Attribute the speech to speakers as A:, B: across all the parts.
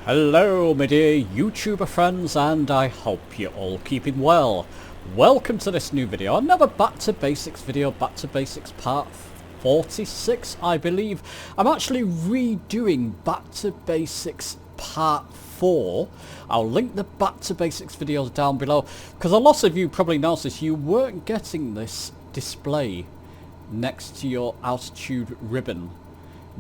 A: Hello my dear YouTuber friends, and I hope you're all keeping well. Welcome to this new video, another Back to Basics video, Back to Basics part 46 I believe. I'm actually redoing Back to Basics part 4. I'll link the Back to Basics videos down below, because a lot of you probably noticed you weren't getting this display next to your altitude ribbon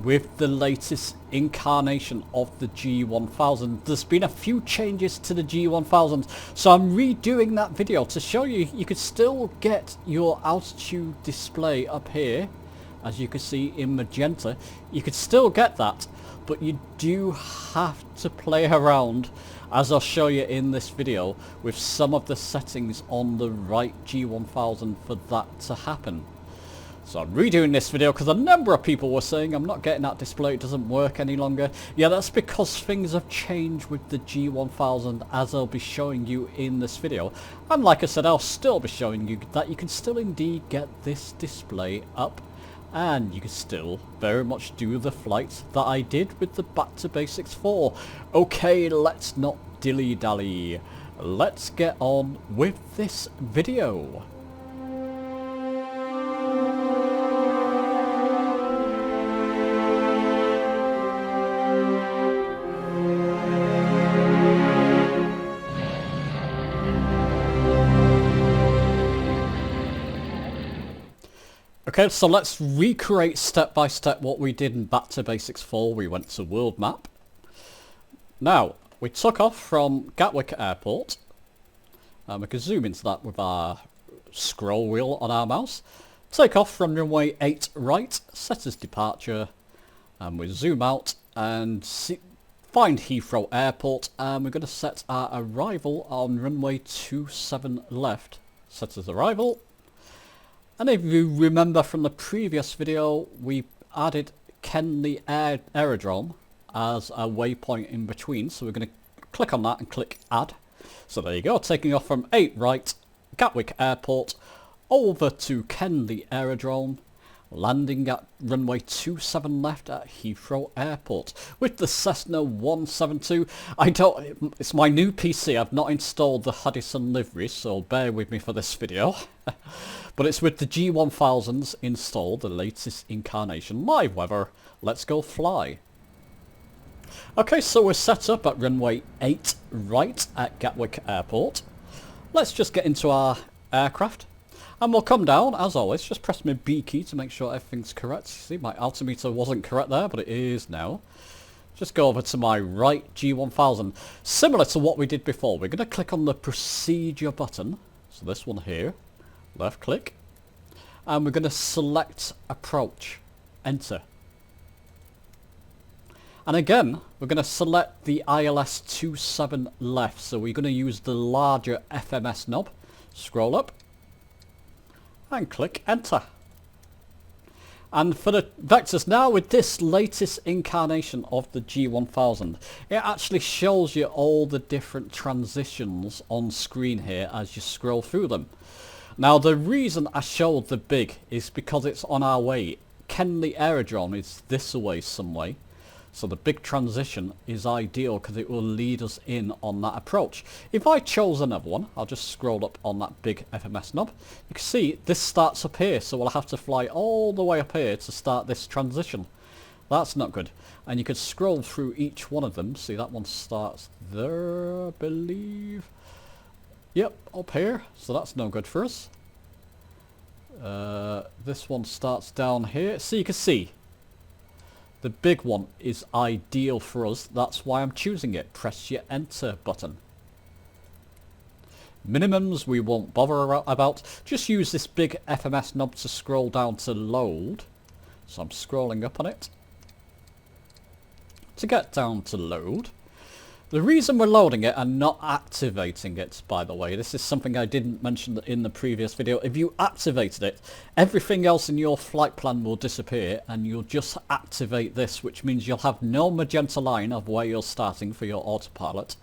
A: with the latest incarnation of the G1000. There's been a few changes to the G1000, so I'm redoing that video to show you you could still get your altitude display up here, as you can see in magenta. You could still get that, but you do have to play around, as I'll show you in this video, with some of the settings on the right G1000 for that to happen. So I'm redoing this video because a number of people were saying I'm not getting that display, it doesn't work any longer. Yeah, that's because things have changed with the G1000, as I'll be showing you in this video. And like I said, I'll still be showing you that you can still indeed get this display up, and you can still very much do the flights that I did with the Back to Basics 4. Okay, let's not dilly-dally. Let's get on with this video. Okay, so let's recreate step by step what we did in Back to Basics 4. We went to World Map. Now, we took off from Gatwick Airport. We can zoom into that with our scroll wheel on our mouse. Take off from runway 8 right, set as departure. And we zoom out and find Heathrow Airport. And we're going to set our arrival on runway 27 left. Set as arrival. And if you remember from the previous video, we added Kenley Aerodrome as a waypoint in between. So we're going to click on that and click add. So there you go, taking off from 8 right, Gatwick Airport, over to Kenley Aerodrome, landing at runway 27 left at Heathrow Airport with the Cessna 172. It's my new PC, I've not installed the Huddison livery, so bear with me for this video. But it's with the G1000's installed, the latest incarnation. Live weather, let's go fly. Okay, so we're set up at runway 8 right at Gatwick Airport. Let's just get into our aircraft. And we'll come down, as always, just press my B key to make sure everything's correct. See, my altimeter wasn't correct there, but it is now. Just go over to my right G1000. Similar to what we did before, we're going to click on the procedure button. So this one here. Left click, and we're going to select approach, enter, and again we're going to select the ILS 27 left, so we're going to use the larger FMS knob. Scroll up and click enter. And for the vectors now, with this latest incarnation of the G1000, it actually shows you all the different transitions on screen here as you scroll through them. Now the reason I showed the big is because it's on our way. Kenley Aerodrome is this away some way. So the big transition is ideal because it will lead us in on that approach. If I chose another one, I'll just scroll up on that big FMS knob. You can see this starts up here, so we'll have to fly all the way up here to start this transition. That's not good. And you could scroll through each one of them. See, that one starts there, I believe. Yep, up here, so that's no good for us. This one starts down here, so you can see the big one is ideal for us. That's why I'm choosing it. Press your enter button. Minimums we won't bother about. Just use this big FMS knob to scroll down to load. So I'm scrolling up on it to get down to load. The reason we're loading it and not activating it, by the way, this is something I didn't mention in the previous video. If you activated it, everything else in your flight plan will disappear and you'll just activate this, which means you'll have no magenta line of where you're starting for your autopilot,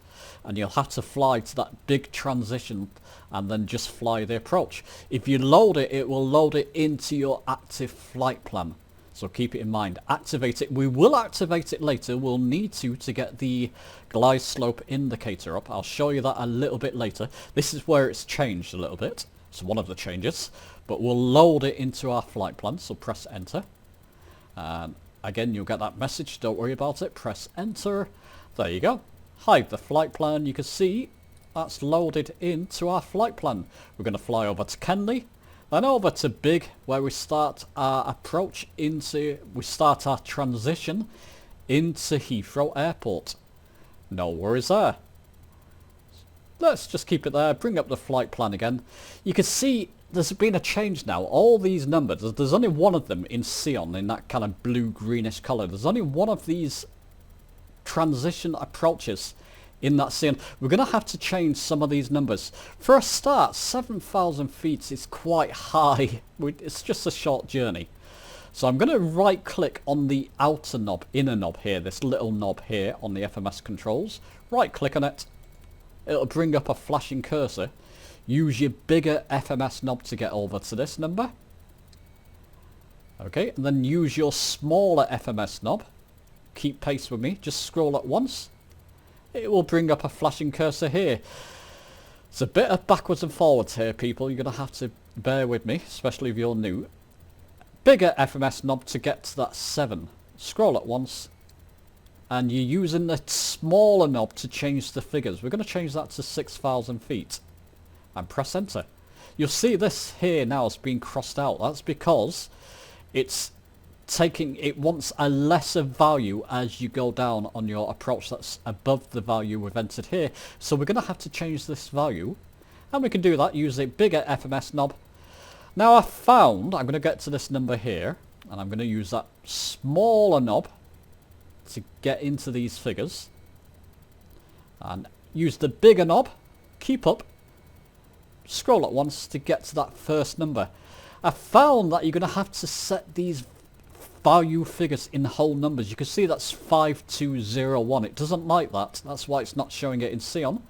A: and you'll have to fly to that big transition and then just fly the approach. If you load it, it will load it into your active flight plan. So keep it in mind. Activate it. We will activate it later. We'll need to get the glide slope indicator up. I'll show you that a little bit later. This is where it's changed a little bit. It's one of the changes. But we'll load it into our flight plan. So press enter. And again, you'll get that message. Don't worry about it. Press enter. There you go. Hide the flight plan. You can see that's loaded into our flight plan. We're going to fly over to Kenley. Then over to Big, where we start our approach into, we start our transition into Heathrow Airport. No worries there. Let's just keep it there, bring up the flight plan again. You can see there's been a change now. All these numbers, there's only one of them in Sion, in that kind of blue-greenish colour. There's only one of these transition approaches in that scene. We're going to have to change some of these numbers. For a start, 7,000 feet is quite high. It's just a short journey. So I'm going to right click on the outer knob, inner knob here, this little knob here on the FMS controls. Right click on it. It'll bring up a flashing cursor. Use your bigger FMS knob to get over to this number. Okay, and then use your smaller FMS knob. Keep pace with me, just scroll at once. It will bring up a flashing cursor here. It's a bit of backwards and forwards here, people. You're going to have to bear with me, especially if you're new. Bigger FMS knob to get to that 7. Scroll at once. And you're using the smaller knob to change the figures. We're going to change that to 6,000 feet. And press enter. You'll see this here now has been crossed out. That's because it's it wants a lesser value as you go down on your approach that's above the value we've entered here. So we're going to have to change this value, and we can do that using a bigger FMS knob. Now I found, I'm going to get to this number here, and I'm going to use that smaller knob to get into these figures, and use the bigger knob, keep up, scroll at once to get to that first number. I found that you're going to have to set these value figures in whole numbers. You can see that's 5201. It doesn't like that. That's why it's not showing it in Sion.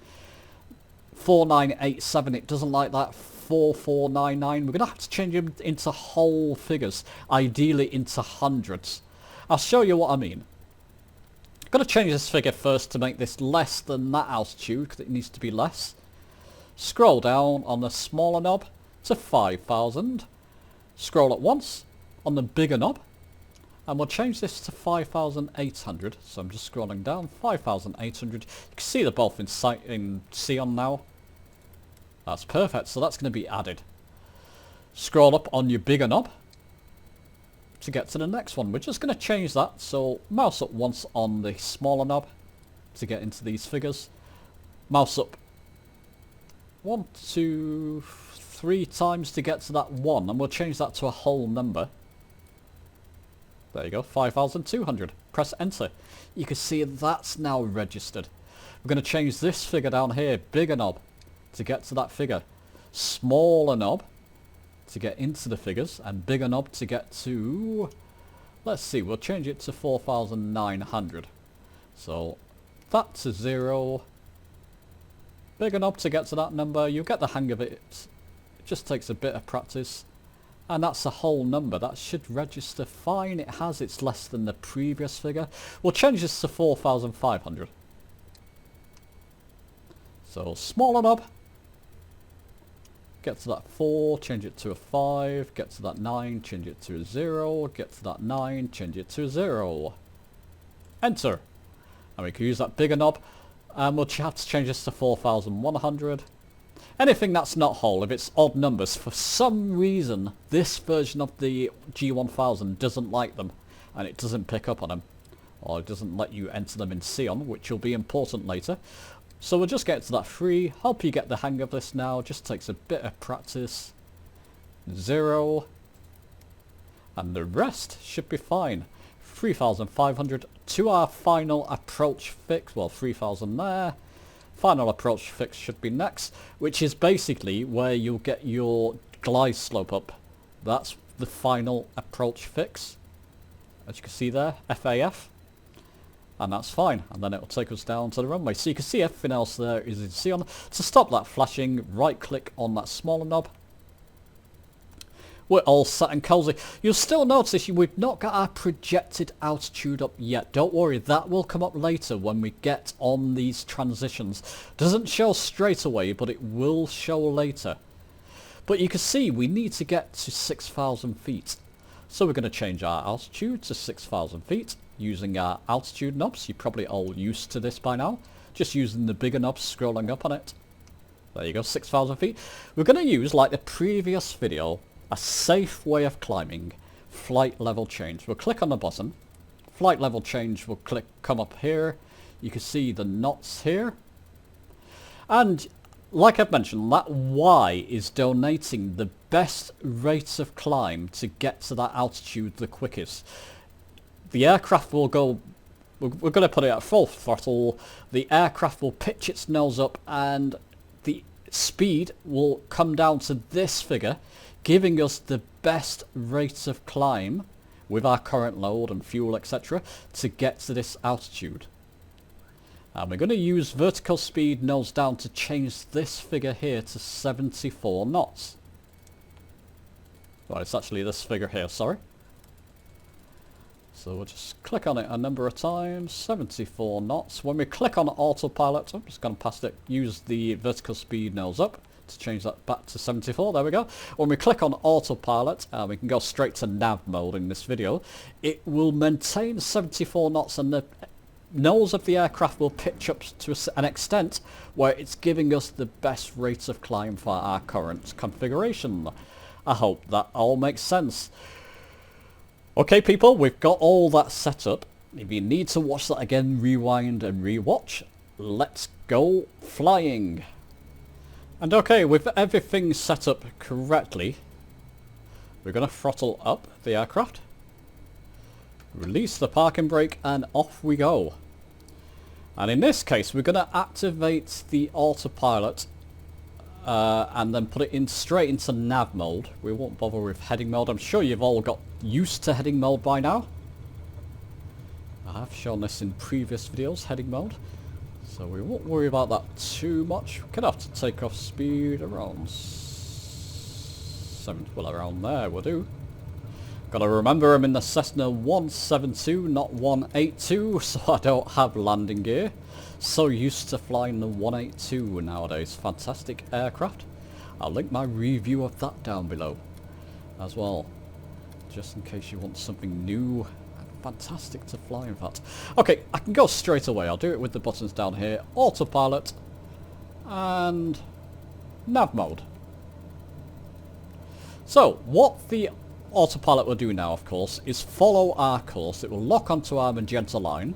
A: 4987. It doesn't like that. 4499. We're going to have to change them into whole figures. Ideally into hundreds. I'll show you what I mean. I'm going to change this figure first to make this less than that altitude, because it needs to be less. Scroll down on the smaller knob to 5000. Scroll at once on the bigger knob. And we'll change this to 5,800. So I'm just scrolling down. 5,800. You can see they're both in Sion now. That's perfect. So that's going to be added. Scroll up on your bigger knob to get to the next one. We're just going to change that. So mouse up once on the smaller knob to get into these figures. Mouse up 1, 2, 3 times to get to that 1. And we'll change that to a whole number. There you go, 5,200. Press enter. You can see that's now registered. We're going to change this figure down here, bigger knob, to get to that figure. Smaller knob to get into the figures, and bigger knob to get to, let's see, we'll change it to 4,900. So that to 0. Bigger knob to get to that number. You'll get the hang of it. It just takes a bit of practice. And that's a whole number. That should register fine. It has. It's less than the previous figure. We'll change this to 4,500. So smaller knob. Get to that 4, change it to a 5. Get to that 9, change it to a 0. Get to that 9, change it to a 0. Enter. And we can use that bigger knob. And we'll have to change this to 4,100. Anything that's not whole, if it's odd numbers, for some reason this version of the G1000 doesn't like them, and it doesn't pick up on them, or it doesn't let you enter them in Sion, which will be important later. So we'll just get to that 3. Hope you get the hang of this now. Just takes a bit of practice. 0. And the rest should be fine. 3,500 to our final approach fix. Well, 3,000 there. Final approach fix should be next, which is basically where you'll get your glide slope up. That's the final approach fix. As you can see there, FAF. And that's fine. And then it'll take us down to the runway. So you can see everything else there is in Sion. To stop that flashing, right click on that smaller knob. we're all set and cozy. You'll still notice we've not got our projected altitude up yet. Don't worry, that will come up later when we get on these transitions. Doesn't show straight away, but it will show later. But you can see we need to get to 6,000 feet. So we're going to change our altitude to 6,000 feet using our altitude knobs. You're probably all used to this by now. Just using the bigger knobs, scrolling up on it. There you go, 6,000 feet. We're going to use, like the previous video, a safe way of climbing. Flight level change. We'll click on the button. Flight level change will come up here. You can see the knots here. And like I've mentioned, that Y is donating the best rate of climb to get to that altitude the quickest. The aircraft will go, we're going to put it at full throttle, the aircraft will pitch its nose up and the speed will come down to this figure, giving us the best rate of climb with our current load and fuel, etc., to get to this altitude. And we're going to use vertical speed nose down to change this figure here to 74 knots. Well, it's actually this figure here, sorry. So we'll just click on it a number of times, 74 knots. When we click on autopilot, I'm just going to pass it, use the vertical speed nose up to change that back to 74, there we go. When we click on autopilot, we can go straight to nav mode in this video, it will maintain 74 knots and the nose of the aircraft will pitch up to an extent where it's giving us the best rate of climb for our current configuration. I hope that all makes sense. Okay people, we've got all that set up. If you need to watch that again, rewind and rewatch. Let's go flying. And okay, with everything set up correctly, we're going to throttle up the aircraft. Release the parking brake and off we go. And in this case we're going to activate the autopilot and then put it in straight into nav mode. We won't bother with heading mode. I'm sure you've all got used to heading mode by now. I have shown this in previous videos, heading mode. So we won't worry about that too much. We're going to have to take off speed around 7, well around there will do. Gotta remember I'm in the Cessna 172, not 182, so I don't have landing gear. So used to flying the 182 nowadays. Fantastic aircraft. I'll link my review of that down below as well, just in case you want something new and fantastic to fly, in fact. Okay, I can go straight away. I'll do it with the buttons down here. Autopilot and nav mode. So what the autopilot will do now, of course, is follow our course. It will lock onto our magenta line,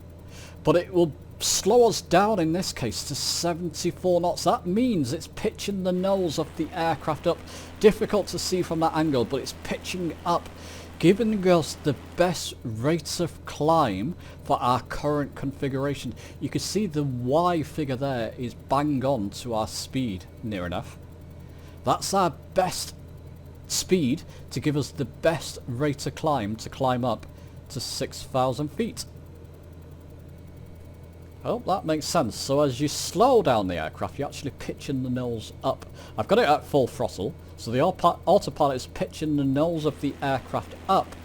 A: but it will slow us down in this case to 74 knots. That means it's pitching the nose of the aircraft up. Difficult to see from that angle, but it's pitching up, giving us the best rates of climb for our current configuration. You can see the Y figure there is bang on to our speed, near enough. That's our best speed to give us the best rate of climb to climb up to 6,000 feet. I hope that makes sense. So as you slow down the aircraft, you're actually pitching the nose up. I've got it at full throttle, so the autopilot is pitching the nose of the aircraft up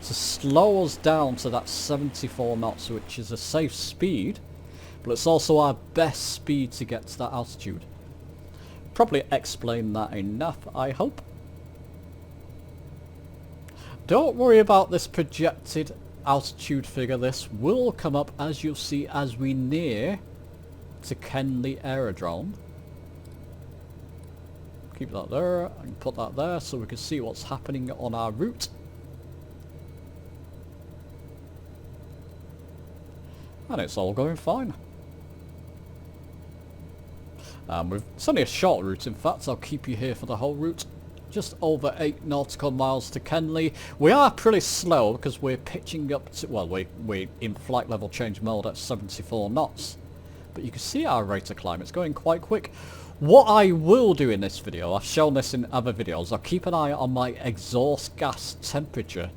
A: to slow us down to that 74 knots, which is a safe speed, but it's also our best speed to get to that altitude. Probably explained that enough, I hope. Don't worry about this projected altitude figure. This will come up, as you'll see, as we near to Kenley Aerodrome. Keep that there and put that there so we can see what's happening on our route. And it's all going fine. It's only a short route, in fact. I'll keep you here for the whole route. Just over 8 nautical miles to Kenley. We are pretty slow because we're pitching up to, well, we're in flight level change mode at 74 knots. But you can see our rate of climb, it's going quite quick. What I will do in this video, I've shown this in other videos, I'll keep an eye on my exhaust gas temperature.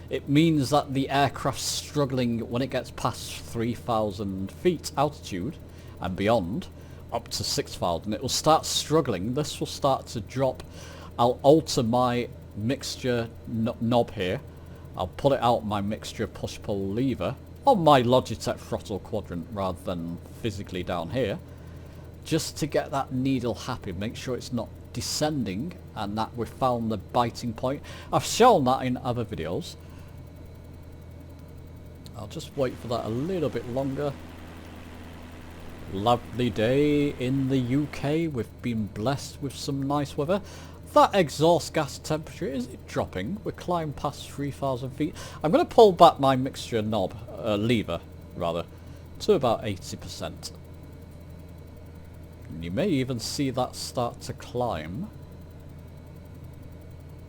A: It means that the aircraft's struggling when it gets past 3,000 feet altitude and beyond, up to 6,000. It will start struggling, this will start to drop. I'll alter my mixture knob here. I'll pull it out my mixture push-pull lever on my Logitech throttle quadrant rather than physically down here, just to get that needle happy, make sure it's not descending and that we've found the biting point. I've shown that in other videos. I'll just wait for that a little bit longer. Lovely day in the UK. We've been blessed with some nice weather. That exhaust gas temperature, is it dropping? We're climbing past 3,000 feet. I'm going to pull back my mixture knob, lever rather, to about 80%. And you may even see that start to climb.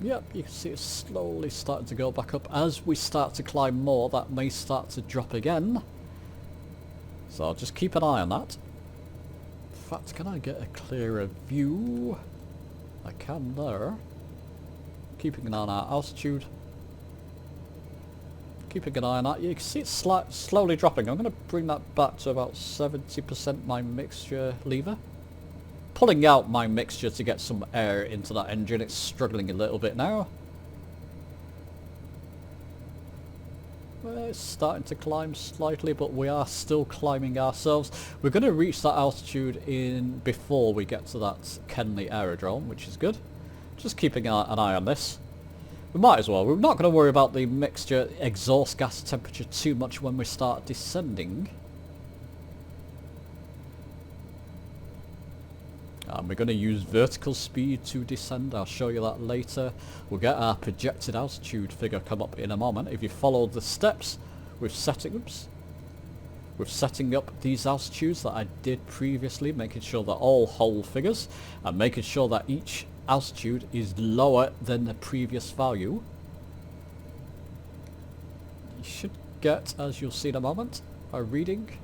A: Yep, you can see it slowly starting to go back up. As we start to climb more, that may start to drop again. So I'll just keep an eye on that. In fact, can I get a clearer view? I can there. Keeping an eye on our altitude. Keeping an eye on that. You can see it's slowly dropping. I'm going to bring that back to about 70% my mixture lever. Pulling out my mixture to get some air into that engine. It's struggling a little bit now. Well, it's starting to climb slightly, but we are still climbing ourselves. We're going to reach that altitude before we get to that Kenley aerodrome, which is good. Just keeping an eye on this. We might as well. We're not going to worry about the mixture exhaust gas temperature too much when we start descending. And we're going to use vertical speed to descend. I'll show you that later. We'll get our projected altitude figure come up in a moment. If you follow the steps with setting up these altitudes that I did previously, making sure they're all whole figures and making sure that each altitude is lower than the previous value, you should get, as you'll see in a moment, a reading.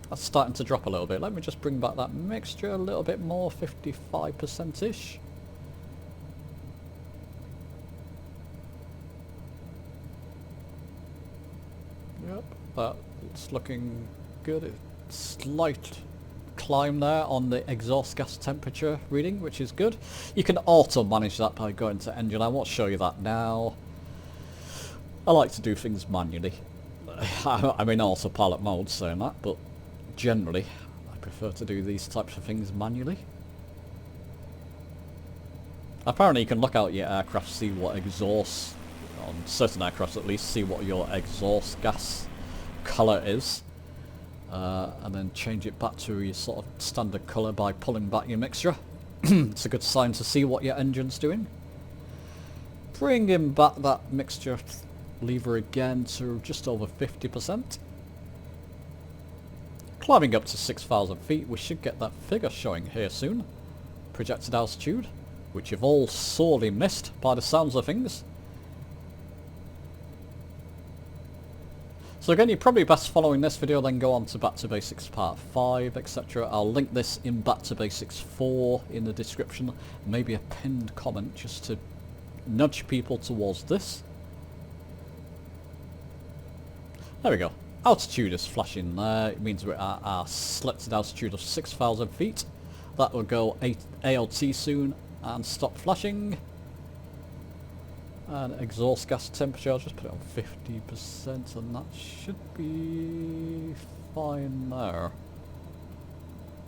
A: That's starting to drop a little bit. Let me just bring back that mixture a little bit more, 55%-ish. Yep, that's looking good. Slight climb there on the exhaust gas temperature reading, which is good. You can auto manage that by going to engine. I won't show you that now. I like to do things manually. I'm in autopilot mode saying that, but generally I prefer to do these types of things manually. Apparently you can look out your aircraft, see what exhaust, on certain aircrafts at least, see what your exhaust gas colour is, and then change it back to your sort of standard colour by pulling back your mixture. It's a good sign to see what your engine's doing. Bringing back that mixture lever again to just over 50%. Climbing up to 6,000 feet, we should get that figure showing here soon. Projected altitude, which you've all sorely missed by the sounds of things. So again, you're probably best following this video, then go on to Back to Basics Part 5, etc. I'll link this in Back to Basics 4 in the description. Maybe a pinned comment just to nudge people towards this. There we go. Altitude is flashing there. It means we're at our selected altitude of 6,000 feet. That will go ALT soon and stop flashing. And exhaust gas temperature, I'll just put it on 50% and that should be fine there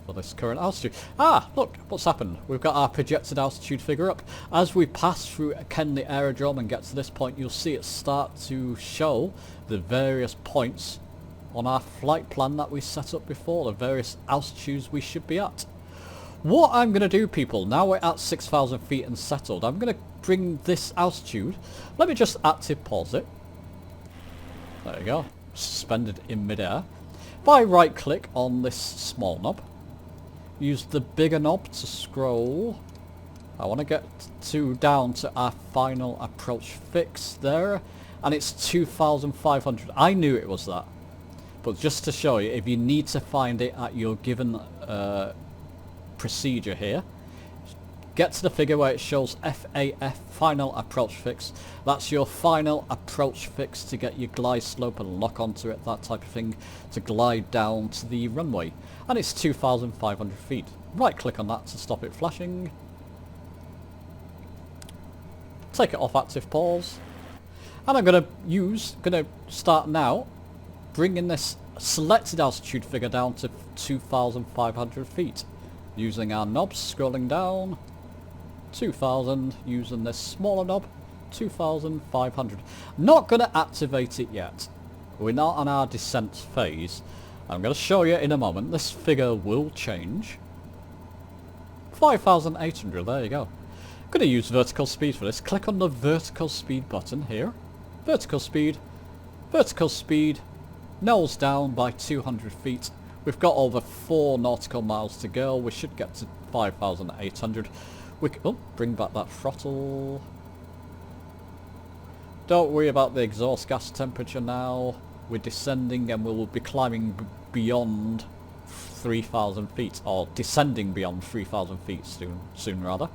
A: for this current altitude. Ah, look, what's happened? We've got our projected altitude figure up. As we pass through Kenley Aerodrome and get to this point, you'll see it start to show the various points on our flight plan that we set up before, the various altitudes we should be at. What I'm going to do, people, now we're at 6,000 feet and settled, I'm going to bring this altitude, let me just active pause it. There you go, suspended in midair. If I right click on this small knob, use the bigger knob to scroll, I want to get down to our final approach fix there, and it's 2,500. I knew it was that. But just to show you, if you need to find it at your given procedure here, get to the figure where it shows FAF, final approach fix. That's your final approach fix to get your glide slope and lock onto it, that type of thing, to glide down to the runway. And it's 2,500 feet. Right click on that to stop it flashing. take it off active pause, and I'm gonna start now bringing this selected altitude figure down to 2,500 feet using our knobs, scrolling down 2,000, using this smaller knob 2,500. Not gonna activate it yet. We're not on our descent phase. I'm gonna show you in a moment. This figure will change. 5,800, there you go. I'm going to use vertical speed for this. Click on the vertical speed button here. Vertical speed, nose down by 200 feet. We've got over 4 nautical miles to go. We should get to 5,800. Oh, bring back that throttle. Don't worry about the exhaust gas temperature now. We're descending and we will be climbing beyond 3,000 feet, or descending beyond 3,000 feet soon rather.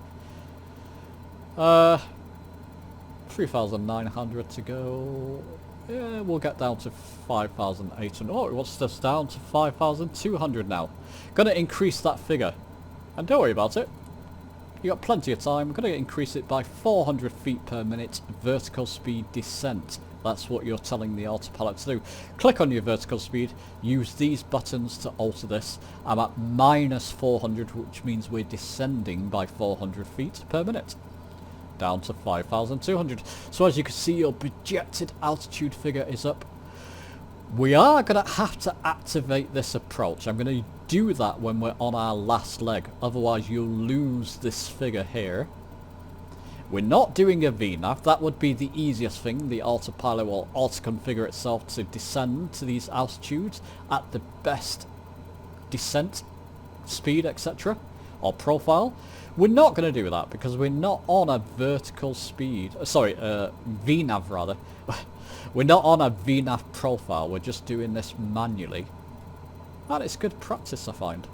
A: 3,900 to go. Yeah, we'll get down to 5,800. Oh, it wants us down to 5,200 now. Gonna increase that figure. And don't worry about it. You got plenty of time. I'm gonna increase it by 400 feet per minute vertical speed descent. That's what you're telling the autopilot to do. Click on your vertical speed, use these buttons to alter this. I'm at minus 400, which means we're descending by 400 feet per minute. Down to 5,200. So as you can see, your projected altitude figure is up. We are going to have to activate this approach. I'm going to do that when we're on our last leg. Otherwise you'll lose this figure here. We're not doing a VNAV, that would be the easiest thing. The autopilot will auto-configure itself to descend to these altitudes at the best descent speed, etc. or profile. We're not going to do that because we're not on a vertical speed, VNAV rather. We're not on a VNAV profile, we're just doing this manually. And it's good practice, I find.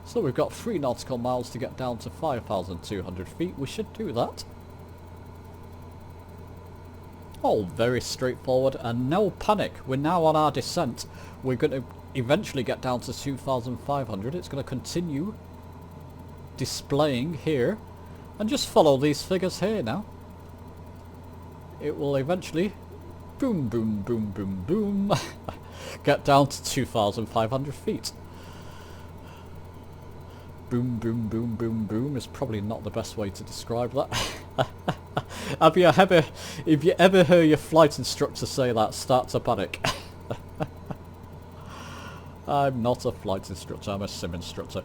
A: So we've got 3 nautical miles to get down to 5,200 feet. We should do that. All very straightforward and no panic. We're now on our descent. We're going to eventually get down to 2,500. It's going to continue displaying here. And just follow these figures here now. It will eventually, boom, boom, boom, boom, boom, get down to 2,500 feet. Boom, boom, boom, boom, boom is probably not the best way to describe that. If you ever hear your flight instructor say that, start to panic. I'm not a flight instructor, I'm a sim instructor.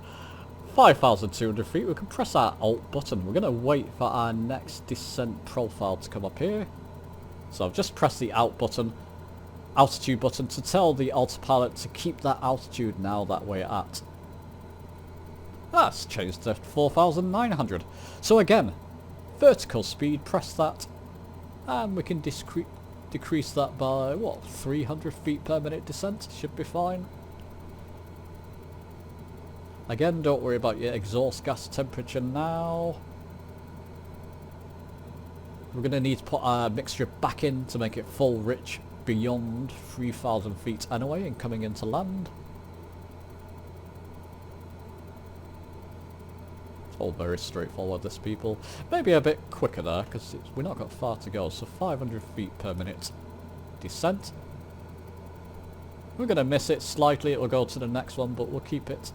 A: 5,200 feet, we can press our Alt button. We're going to wait for our next descent profile to come up here. So I've just pressed the Alt button, altitude button, to tell the autopilot to keep that altitude now that we're at. That's changed to 4,900. So again, vertical speed, press that, and we can decrease that by, what, 300 feet per minute descent? Should be fine. Again, don't worry about your exhaust gas temperature now. We're going to need to put our mixture back in to make it full rich beyond 3,000 feet anyway and coming into land. All very straightforward, this, people. Maybe a bit quicker there because we're not got far to go. So 500 feet per minute descent. We're going to miss it slightly, it will go to the next one, but we'll keep it.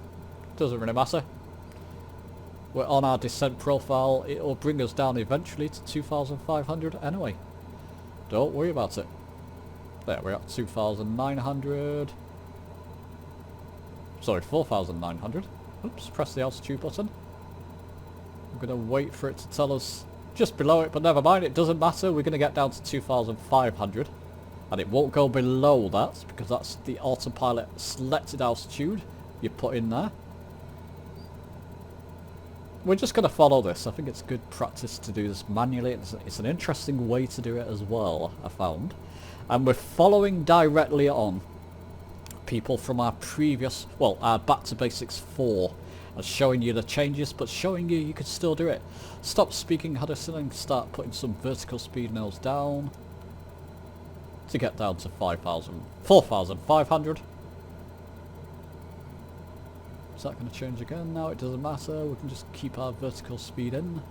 A: Doesn't really matter. We're on our descent profile, it will bring us down eventually to 2,500 anyway. Don't worry about it. There, we're at 2,900. Sorry, 4,900. Oops, press the altitude button. I'm going to wait for it to tell us just below it, but never mind, it doesn't matter. We're going to get down to 2,500. And it won't go below that, because that's the autopilot selected altitude you put in there. We're just going to follow this. I think it's good practice to do this manually. It's an interesting way to do it as well, I found. And we're following directly on people from our previous, well, our Back to Basics 4. I was showing you the changes, but showing you could still do it. Stop speaking, Hudderston, start putting some vertical speed nails down to get down to 4,500. Is that going to change again? No, it doesn't matter. We can just keep our vertical speed in.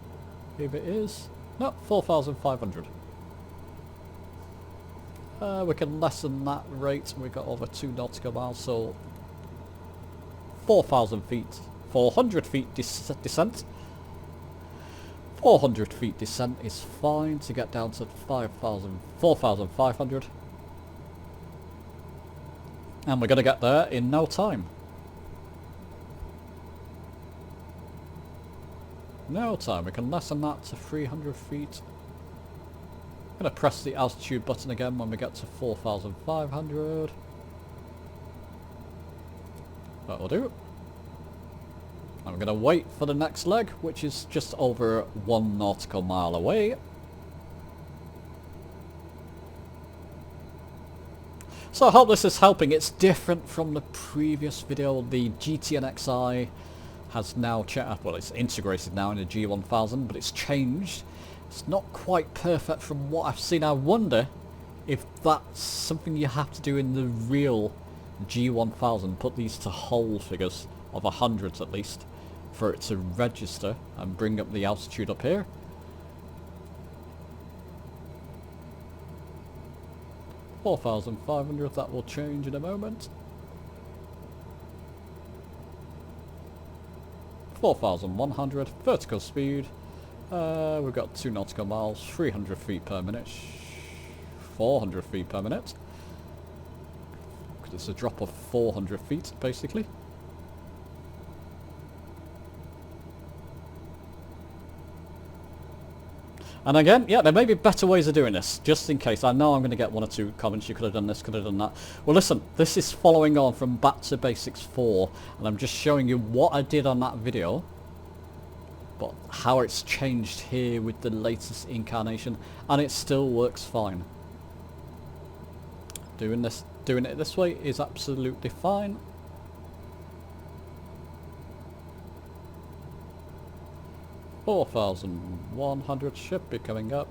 A: If it is. No, 4,500. We can lessen that rate. We got over 2 nautical miles, so 4,000 feet, 400 feet descent. 400 feet descent is fine to get down to 4,500. And we're going to get there in no time. No time. We can lessen that to 300 feet. I'm going to press the altitude button again when we get to 4,500. That'll do. I'm going to wait for the next leg, which is just over 1 nautical mile away. So I hope this is helping. It's different from the previous video. The GTN has now well, it's integrated now in the G1000, but it's changed. It's not quite perfect from what I've seen. I wonder if that's something you have to do in the real G1000, put these to whole figures of 100s at least, for it to register and bring up the altitude up here. $4,500, that will change in a moment. 4,100, vertical speed. We've got 2 nautical miles, 300 feet per minute, 400 feet per minute. It's a drop of 400 feet, basically. And again, yeah, there may be better ways of doing this, just in case. I know I'm going to get 1 or 2 comments, you could have done this, could have done that. Well, listen, this is following on from Back to Basics 4, and I'm just showing you what I did on that video, but how it's changed here with the latest incarnation, and it still works fine. Doing it this way is absolutely fine. $4,100 should be coming up.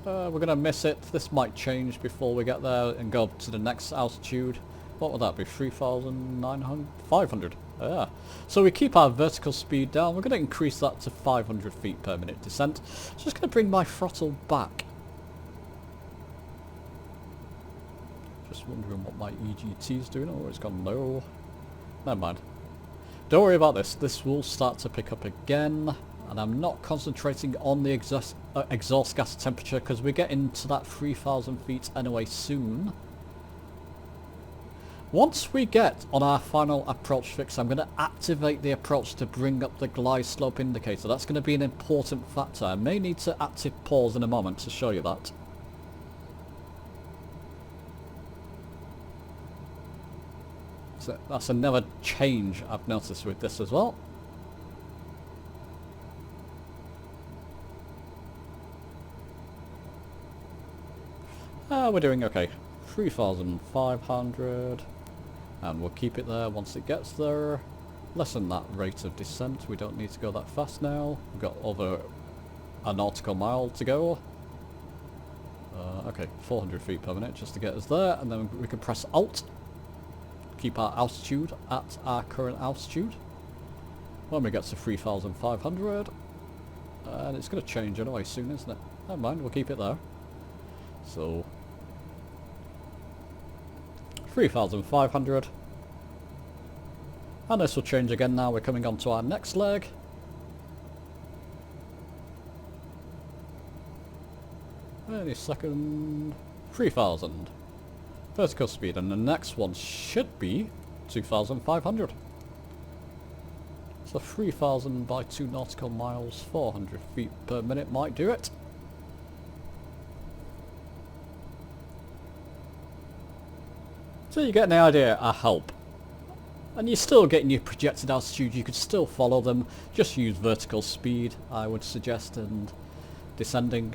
A: We're going to miss it. This might change before we get there and go to the next altitude. What would that be? 3,500. Yeah. So we keep our vertical speed down. We're going to increase that to 500 feet per minute descent. Just going to bring my throttle back. Just wondering what my EGT is doing. Oh, it's gone low. Never mind. Don't worry about this. This will start to pick up again. And I'm not concentrating on the exhaust gas temperature because we get into that 3,000 feet anyway soon. Once we get on our final approach fix, I'm going to activate the approach to bring up the glide slope indicator. That's going to be an important factor. I may need to active pause in a moment to show you that. So that's another change I've noticed with this as well. We're doing okay. 3,500. And we'll keep it there once it gets there. Lessen that rate of descent. We don't need to go that fast now. We've got over a nautical mile to go. Okay, 400 feet per minute just to get us there. And then we can press Alt. Keep our altitude at our current altitude. When we get to 3,500. And it's going to change anyway soon, isn't it? Never mind, we'll keep it there. So 3,500. And this will change again now. We're coming on to our next leg. Any second. 3,000. Vertical speed, and the next one should be 2,500. So 3,000 by 2 nautical miles, 400 feet per minute might do it. So you get an idea, I hope. And you're still getting your projected altitude, you could still follow them. Just use vertical speed, I would suggest, and descending.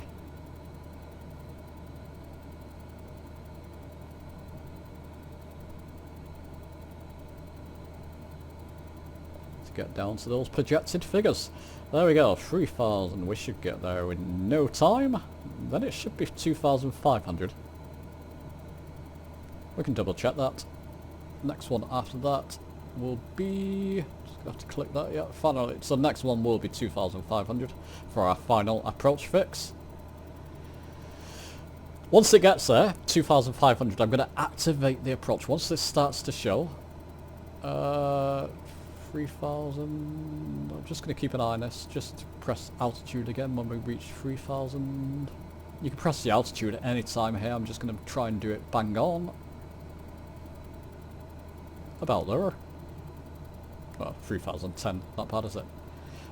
A: Get down to those projected figures. There we go, 3,000. We should get there in no time. Then it should be 2,500. We can double check that. Next one after that. will be... Just have to click that, yeah, finally. So the next one will be 2,500 for our final approach fix. Once it gets there, 2,500, I'm going to activate the approach. Once this starts to show, 3,000, I'm just going to keep an eye on this, just press altitude again when we reach 3,000. You can press the altitude at any time here, I'm just going to try and do it bang on. About there. Well, 3,010, not bad is it?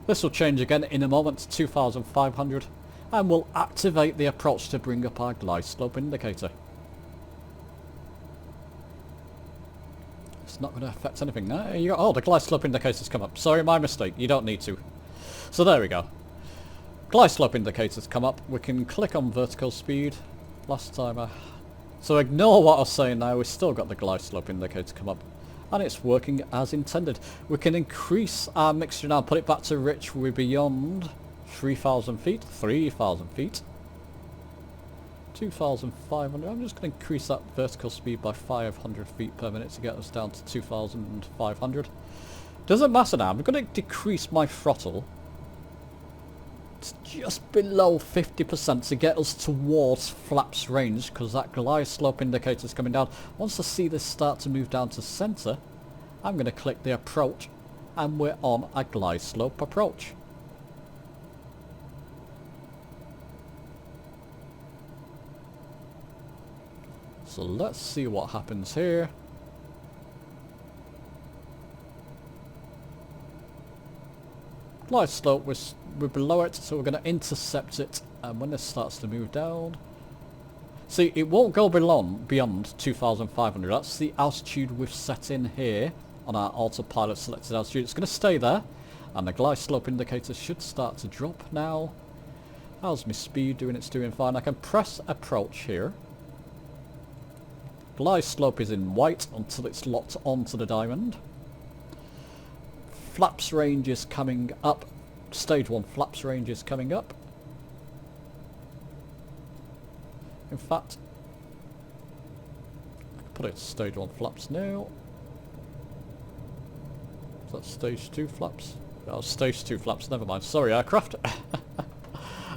A: This will change again in a moment to 2,500. And we'll activate the approach to bring up our glide slope indicator. It's not going to affect anything now. You got, oh, the glide slope indicator's come up. Sorry, my mistake. You don't need to. So there we go. Glide slope indicators come up. We can click on vertical speed. Last time So ignore what I was saying now. We've still got the glide slope indicator come up. And it's working as intended. We can increase our mixture now. Put it back to rich. We're beyond 3,000 feet, 3,000 feet, 2,500. I'm just going to increase that vertical speed by 500 feet per minute to get us down to 2,500. Doesn't matter now. I'm going to decrease my throttle to just below 50% to get us towards flaps range, because that glide slope indicator is coming down. Once I see this start to move down to center, I'm going to click the approach, and we're on a glide slope approach. So let's see what happens here. Glide slope, we're below it, so we're going to intercept it, and when this starts to move down... See, it won't go beyond 2,500, that's the altitude we've set in here on our autopilot selected altitude. It's going to stay there, and the glide slope indicator should start to drop now. How's my speed doing? It's doing fine. I can press approach here. Glide slope is in white until it's locked onto the diamond. Flaps range is coming up. Stage 1 flaps range is coming up. In fact, I can put it to stage 1 flaps now. Is that stage 2 flaps? Oh, stage 2 flaps, never mind. Sorry, aircraft.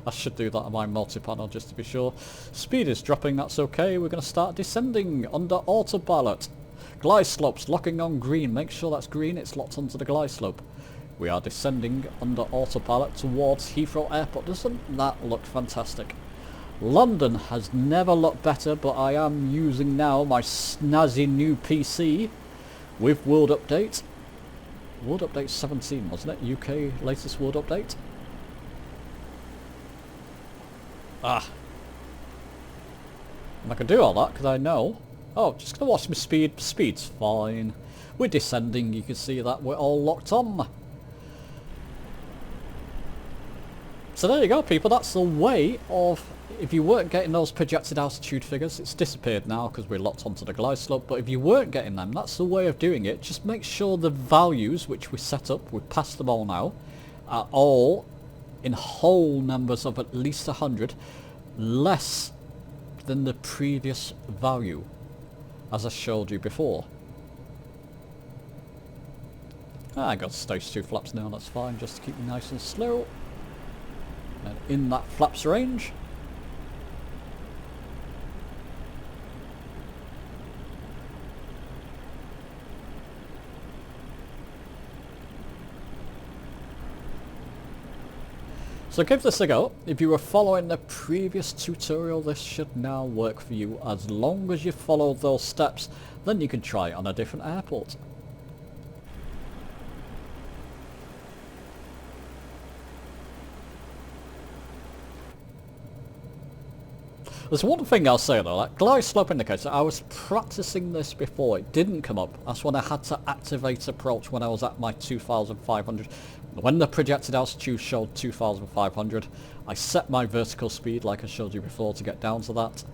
A: I should do that on my multi-panel just to be sure. Speed is dropping, that's okay. We're going to start descending under autopilot. Glide slopes locking on green. Make sure that's green, it's locked onto the glide slope. We are descending under autopilot towards Heathrow Airport. Doesn't that look fantastic? London has never looked better, but I am using now my snazzy new PC with World Update. World Update 17, wasn't it? UK latest World Update. Ah. And I can do all that because I know. Oh, just going to watch my speed. Speed's fine. We're descending. You can see that we're all locked on. So there you go, people. That's the way of... If you weren't getting those projected altitude figures, it's disappeared now because we're locked onto the glide slope. But if you weren't getting them, that's the way of doing it. Just make sure the values which we set up, we've passed them all now, are all in whole numbers of at least 100, less than the previous value, as I showed you before. I got stage 2 flaps now, that's fine, just to keep me nice and slow. And in that flaps range. So give this a go. If you were following the previous tutorial, this should now work for you. As long as you follow those steps, then you can try it on a different airport. There's one thing I'll say though, that glide slope indicator, I was practicing this before, it didn't come up. That's when I had to activate approach when I was at my 2,500. When the projected altitude showed 2,500, I set my vertical speed like I showed you before to get down to that.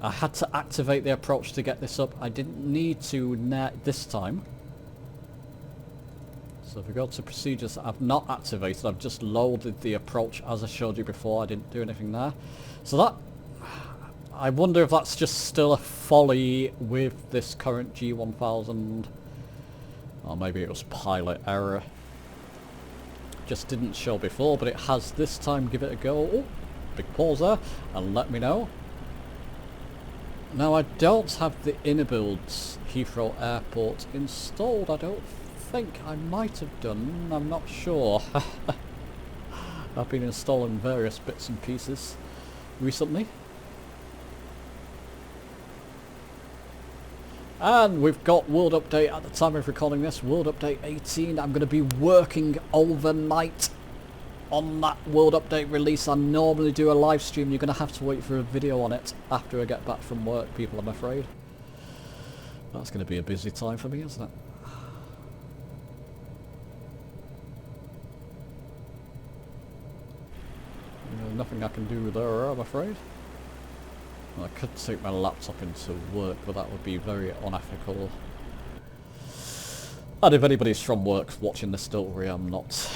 A: I had to activate the approach to get this up. I didn't need to this time. So if we go to procedures that I've not activated, I've just loaded the approach as I showed you before. I didn't do anything there. So that... I wonder if that's just still a folly with this current G1000. Or maybe it was pilot error. Just didn't show before, but it has this time. Give it a go. Oh, big pause there, and let me know. Now I don't have the inner builds Heathrow Airport installed. I don't think. I might have done. I'm not sure. I've been installing various bits and pieces recently. And we've got World Update at the time of recording this, World Update 18. I'm going to be working overnight on that World Update release. I normally do a live stream. You're going to have to wait for a video on it after I get back from work, people, I'm afraid. That's going to be a busy time for me, isn't it? Nothing I can do there, I'm afraid. I could take my laptop into work, but that would be very unethical. And if anybody's from work watching this, don't worry, I'm not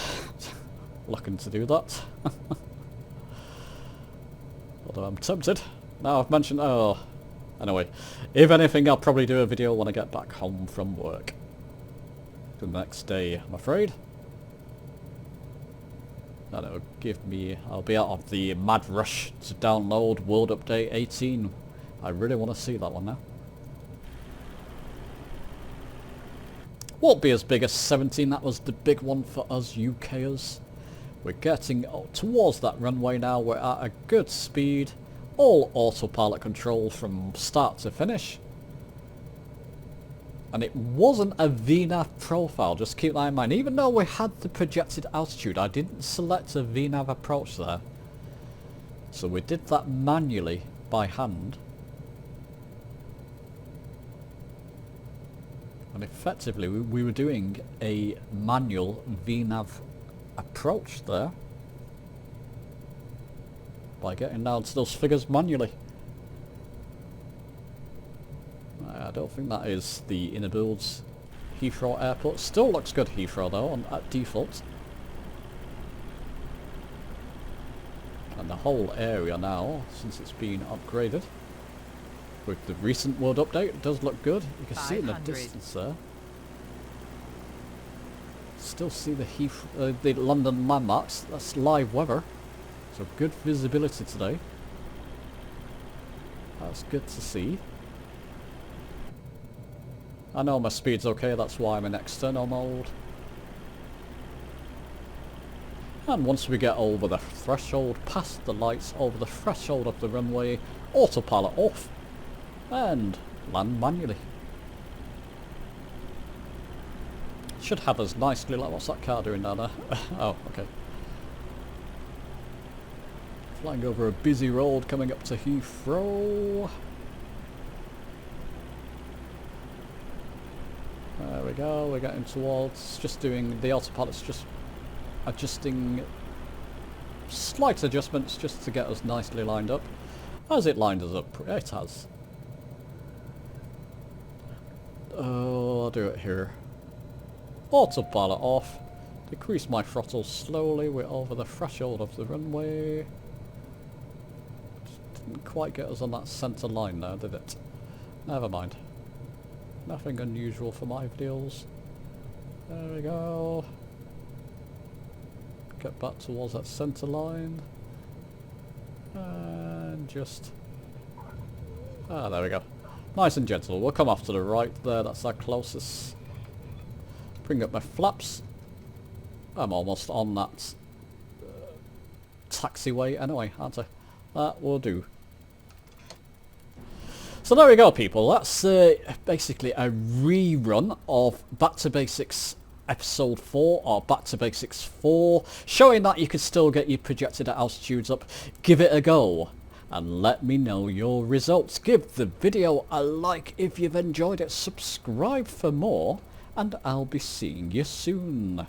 A: looking to do that. Although I'm tempted. Now I've mentioned... oh, anyway. If anything, I'll probably do a video when I get back home from work. The next day, I'm afraid. And it'll give me... I'll be out of the mad rush to download World Update 18. I really want to see that one now. Won't be as big as 17, that was the big one for us UKers. We're getting towards that runway now, we're at a good speed. All autopilot control from start to finish. And it wasn't a VNAV profile, just keep that in mind. Even though we had the projected altitude, I didn't select a VNAV approach there. So we did that manually by hand. And effectively we were doing a manual VNAV approach there. By getting down to those figures manually. I don't think that is the inner builds Heathrow Airport. Still looks good Heathrow though, at default. And the whole area now, since it's been upgraded with the recent World Update, it does look good. You can see it in the distance there. Still see the London landmarks. That's live weather. So good visibility today. That's good to see. I know my speed's okay, that's why I'm in external mode. And once we get over the threshold, past the lights, over the threshold of the runway, autopilot off, and land manually. Should have us nicely, like what's that car doing down there? Oh, okay. Flying over a busy road coming up to Heathrow. There we go, we're getting towards, just doing, the autopilot's just adjusting, slight adjustments just to get us nicely lined up. Has it lined us up? It has. Oh, I'll do it here. Autopilot off, decrease my throttle slowly, we're over the threshold of the runway. Didn't quite get us on that centre line now, did it? Never mind. Nothing unusual for my videos. There we go. Get back towards that centre line. And just... ah, there we go. Nice and gentle. We'll come off to the right there, that's our closest. Bring up my flaps. I'm almost on that taxiway anyway, aren't I? That will do. So there we go, people. That's basically a rerun of Back to Basics Episode 4, or Back to Basics 4, showing that you can still get your projected altitudes up. Give it a go, and let me know your results. Give the video a like if you've enjoyed it, subscribe for more, and I'll be seeing you soon.